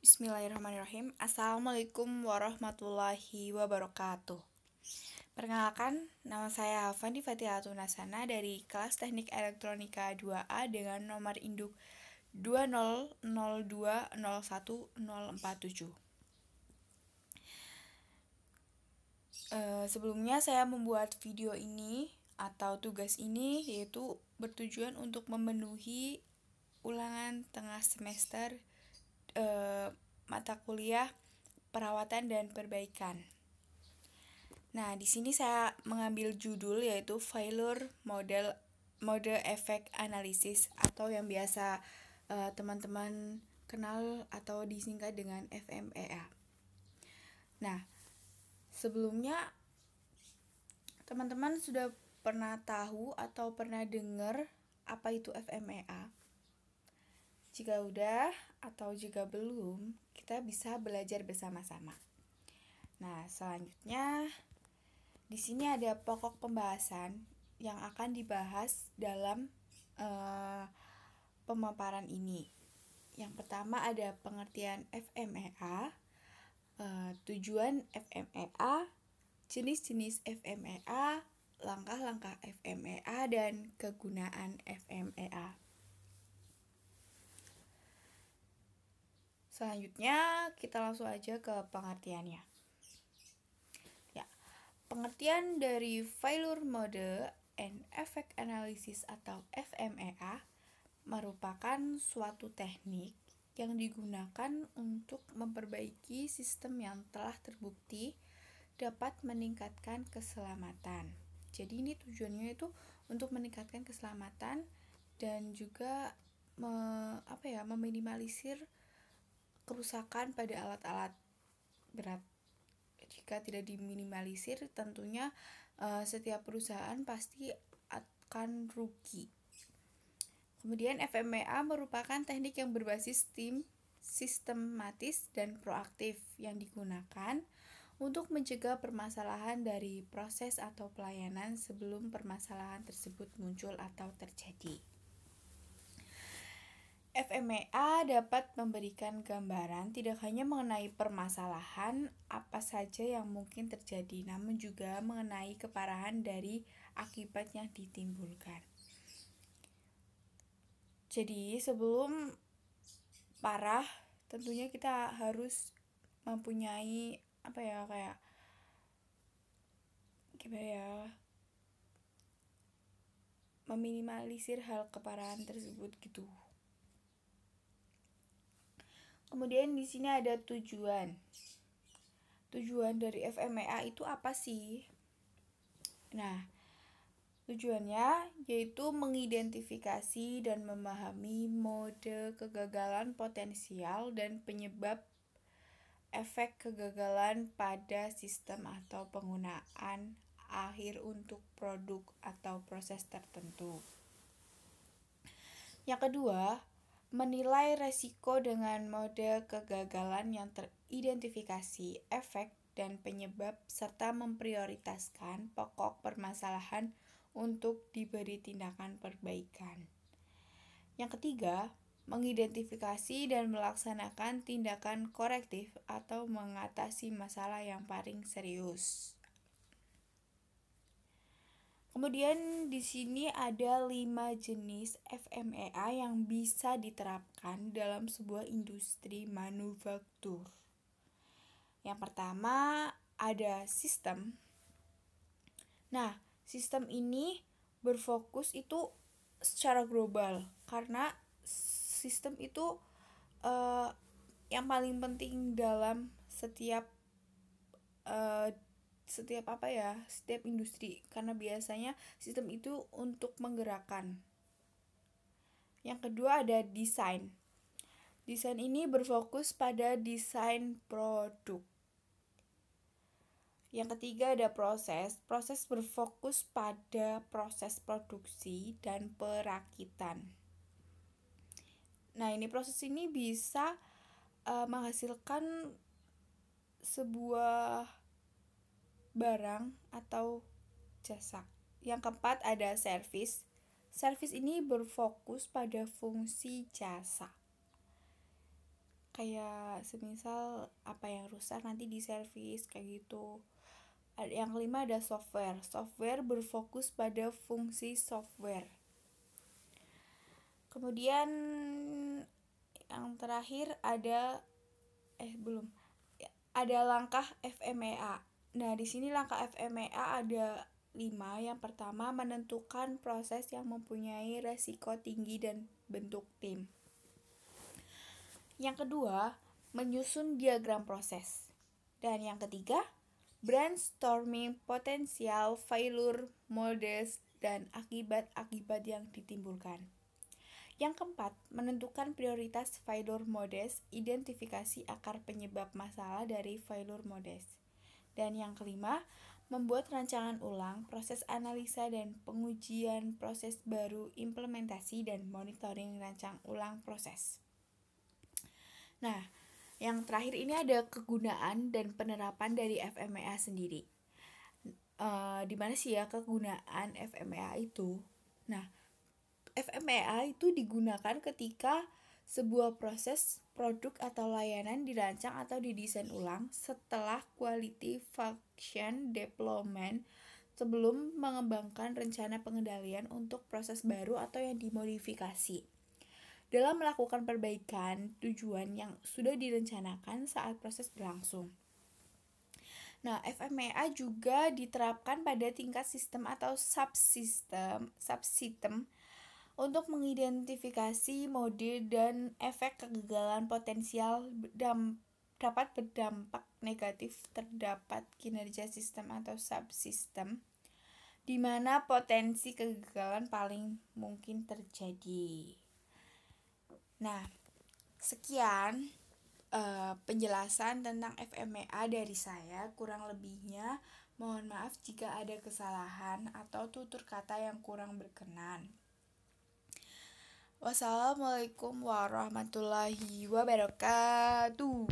Bismillahirrahmanirrahim. Assalamualaikum warahmatullahi wabarakatuh. Perkenalkan, nama saya Fandi Fatihatu Nasana dari kelas Teknik Elektronika 2A dengan nomor induk 200201047. Sebelumnya saya membuat video ini atau tugas ini yaitu bertujuan untuk memenuhi ulangan tengah semester mata kuliah perawatan dan perbaikan. Nah, di sini saya mengambil judul yaitu Failure Mode Effect Analysis atau yang biasa teman-teman kenal atau disingkat dengan FMEA. Nah, sebelumnya teman-teman sudah pernah tahu atau pernah dengar apa itu FMEA? Jika udah atau jika belum, kita bisa belajar bersama-sama. Nah, selanjutnya di sini ada pokok pembahasan yang akan dibahas dalam pemaparan ini. Yang pertama ada pengertian FMEA, tujuan FMEA, jenis-jenis FMEA, langkah-langkah FMEA, dan kegunaan FMEA. Selanjutnya kita langsung aja ke pengertiannya. Ya, pengertian dari Failure Mode and Effect Analysis atau FMEA merupakan suatu teknik yang digunakan untuk memperbaiki sistem yang telah terbukti dapat meningkatkan keselamatan. Jadi ini tujuannya itu untuk meningkatkan keselamatan dan juga meminimalisir kerusakan pada alat-alat berat. Jika tidak diminimalisir, tentunya setiap perusahaan pasti akan rugi. Kemudian FMEA merupakan teknik yang berbasis tim sistematis dan proaktif yang digunakan untuk mencegah permasalahan dari proses atau pelayanan sebelum permasalahan tersebut muncul atau terjadi. FMEA dapat memberikan gambaran tidak hanya mengenai permasalahan apa saja yang mungkin terjadi, namun juga mengenai keparahan dari akibat yang ditimbulkan. Jadi sebelum parah, tentunya kita harus mempunyai meminimalisir hal keparahan tersebut gitu. Kemudian di sini ada tujuan. Tujuan dari FMEA itu apa sih? Nah, tujuannya yaitu mengidentifikasi dan memahami mode kegagalan potensial dan penyebab efek kegagalan pada sistem atau penggunaan akhir untuk produk atau proses tertentu. Yang kedua, menilai resiko dengan mode kegagalan yang teridentifikasi, efek dan penyebab, serta memprioritaskan pokok permasalahan untuk diberi tindakan perbaikan. Yang ketiga, mengidentifikasi dan melaksanakan tindakan korektif atau mengatasi masalah yang paling serius. Kemudian di sini ada 5 jenis FMEA yang bisa diterapkan dalam sebuah industri manufaktur. Yang pertama ada sistem. Nah, sistem ini berfokus itu secara global karena sistem itu yang paling penting dalam setiap industri, karena biasanya sistem itu untuk menggerakkan. Yang kedua ada desain. Desain ini berfokus pada desain produk. Yang ketiga ada proses. Proses berfokus pada proses produksi dan perakitan. Nah, proses ini bisa menghasilkan sebuah barang atau jasa. Yang keempat ada servis. Servis ini berfokus pada fungsi jasa. kayak semisal apa yang rusak nanti diservis kayak gitu. Yang kelima ada software. Software berfokus pada fungsi software. Kemudian yang terakhir ada langkah FMEA. Nah, di sini langkah FMEA ada 5. Yang pertama, menentukan proses yang mempunyai resiko tinggi dan bentuk tim. Yang kedua, menyusun diagram proses. Dan yang ketiga, brainstorming potensial failure modes dan akibat-akibat yang ditimbulkan. Yang keempat, menentukan prioritas failure modes, identifikasi akar penyebab masalah dari failure modes. Dan yang kelima, membuat rancangan ulang, proses analisa dan pengujian proses baru, implementasi dan monitoring rancang ulang proses. Nah, yang terakhir ini ada kegunaan dan penerapan dari FMEA sendiri. Di mana sih ya kegunaan FMEA itu? Nah, FMEA itu digunakan ketika sebuah proses, produk atau layanan dirancang atau didesain ulang setelah quality function development sebelum mengembangkan rencana pengendalian untuk proses baru atau yang dimodifikasi. Dalam melakukan perbaikan tujuan yang sudah direncanakan saat proses berlangsung. Nah, FMEA juga diterapkan pada tingkat sistem atau subsistem untuk mengidentifikasi mode dan efek kegagalan potensial dapat berdampak negatif terdapat kinerja sistem atau subsistem, di mana potensi kegagalan paling mungkin terjadi. Nah, sekian penjelasan tentang FMEA dari saya. Kurang lebihnya mohon maaf jika ada kesalahan atau tutur kata yang kurang berkenan. Wassalamualaikum warahmatullahi wabarakatuh.